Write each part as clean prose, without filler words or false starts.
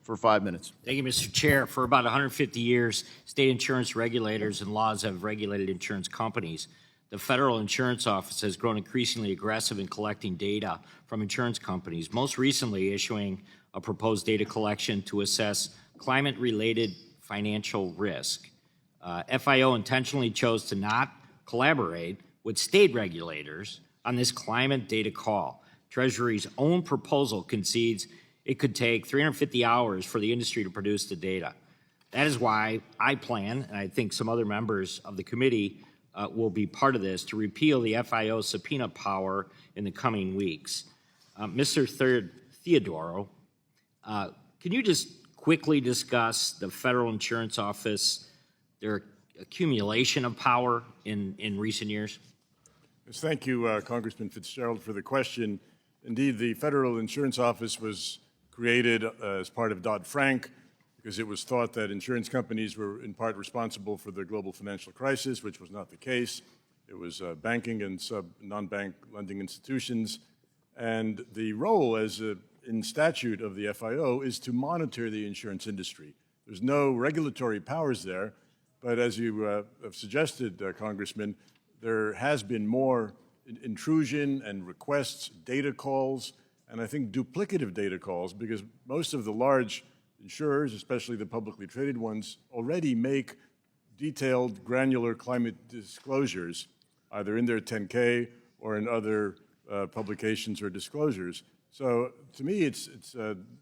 for 5 minutes. Thank you, Mr. Chair. For about 150 years, state insurance regulators and laws have regulated insurance companies. The Federal Insurance Office has grown increasingly aggressive in collecting data from insurance companies, most recently issuing a proposed data collection to assess climate-related financial risk. FIO intentionally chose to not collaborate with state regulators on this climate data call. Treasury's own proposal concedes it could take 350 hours for the industry to produce the data. That is why I plan, and I think some other members of the committee will be part of this, to repeal the FIO subpoena power in the coming weeks. Mr. Theodoro, can you just quickly discuss the Federal Insurance Office, their accumulation of power in recent years? Yes, thank you, Congressman Fitzgerald, for the question. Indeed, the Federal Insurance Office was created as part of Dodd-Frank because it was thought that insurance companies were in part responsible for the global financial crisis, which was not the case. It was banking and non-bank lending institutions. And the role in statute of the FIO is to monitor the insurance industry. There's no regulatory powers there, but as you have suggested, Congressman, there has been more intrusion and requests, data calls, and I think duplicative data calls, because most of the large insurers, especially the publicly traded ones, already make detailed, granular climate disclosures, either in their 10K or in other publications or disclosures. So to me, it's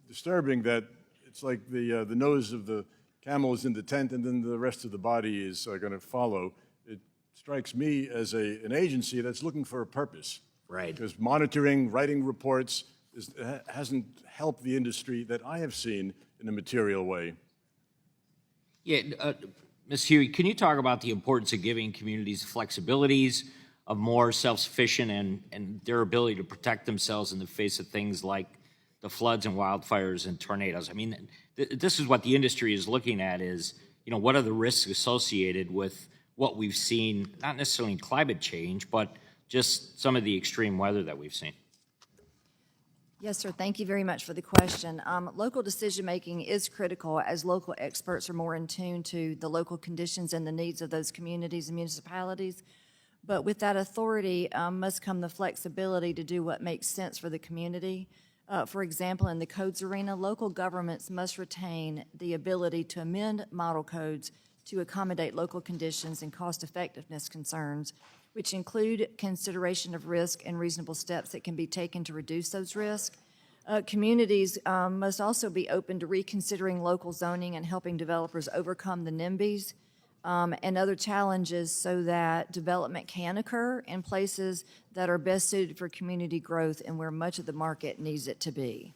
disturbing that it's like the nose of the camel is in the tent and then the rest of the body is going to follow. It strikes me as an agency that's looking for a purpose. Right. Because monitoring, writing reports hasn't helped the industry that I have seen in a material way. Yeah, Ms. Huey, can you talk about the importance of giving communities flexibilities of more self-sufficient and their ability to protect themselves in the face of things like the floods and wildfires and tornadoes? I mean, this is what the industry is looking at is, you know, what are the risks associated with what we've seen, not necessarily in climate change, but just some of the extreme weather that we've seen? Yes, sir. Thank you very much for the question. Local decision-making is critical as local experts are more in tune to the local conditions and the needs of those communities and municipalities. But with that authority must come the flexibility to do what makes sense for the community. For example, in the codes arena, local governments must retain the ability to amend model codes to accommodate local conditions and cost-effectiveness concerns, which include consideration of risk and reasonable steps that can be taken to reduce those risks. Communities must also be open to reconsidering local zoning and helping developers overcome the NIMBYs and other challenges so that development can occur in places that are best suited for community growth and where much of the market needs it to be.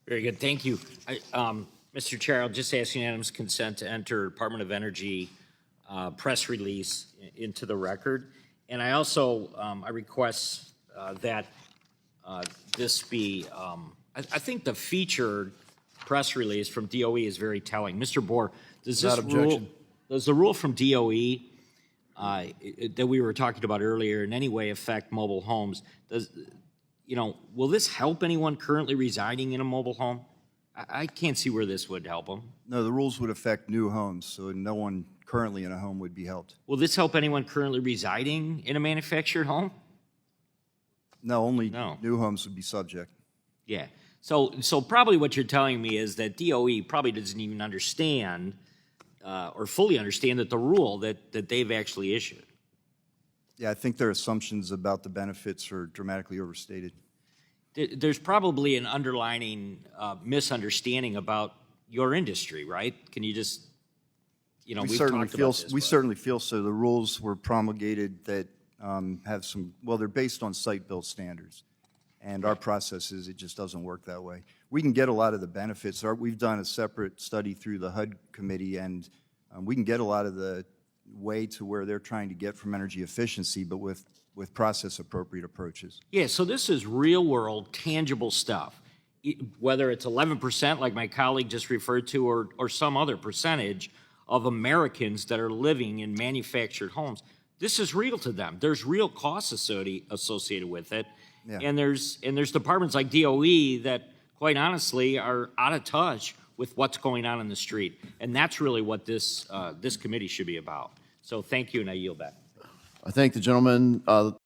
Very good, thank you. Mr. Chair, I'll just ask unanimous consent to enter Department of Energy press release into the record. And I also, I request that this be, I think the featured press release from DOE is very telling. Mr. Bohr, does this rule, does the rule from DOE that we were talking about earlier in any way affect mobile homes? Does, you know, will this help anyone currently residing in a mobile home? I can't see where this would help them. No, the rules would affect new homes, so no one currently in a home would be helped. Will this help anyone currently residing in a manufactured home? No, only new homes would be subject. Yeah. So probably what you're telling me is that DOE probably doesn't even understand or fully understand that the rule that they've actually issued. Yeah, I think their assumptions about the benefits are dramatically overstated. There's probably an underlining misunderstanding about your industry, right? Can you just, you know, we certainly feel so. The rules were promulgated that have some, well, they're based on site-built standards. And our process is it just doesn't work that way. We can get a lot of the benefits. We've done a separate study through the HUD committee, and we can get a lot of the way to where they're trying to get from energy efficiency, but with process-appropriate approaches. Yeah, so this is real-world, tangible stuff. Whether it's 11%, like my colleague just referred to, or some other percentage of Americans that are living in manufactured homes, this is real to them. There's real costs associated with it, yeah. and there's departments like DOE that quite honestly, are out of touch with what's going on in the street. And that's really what this committee should be about. So thank you, and I yield back. I thank the gentleman.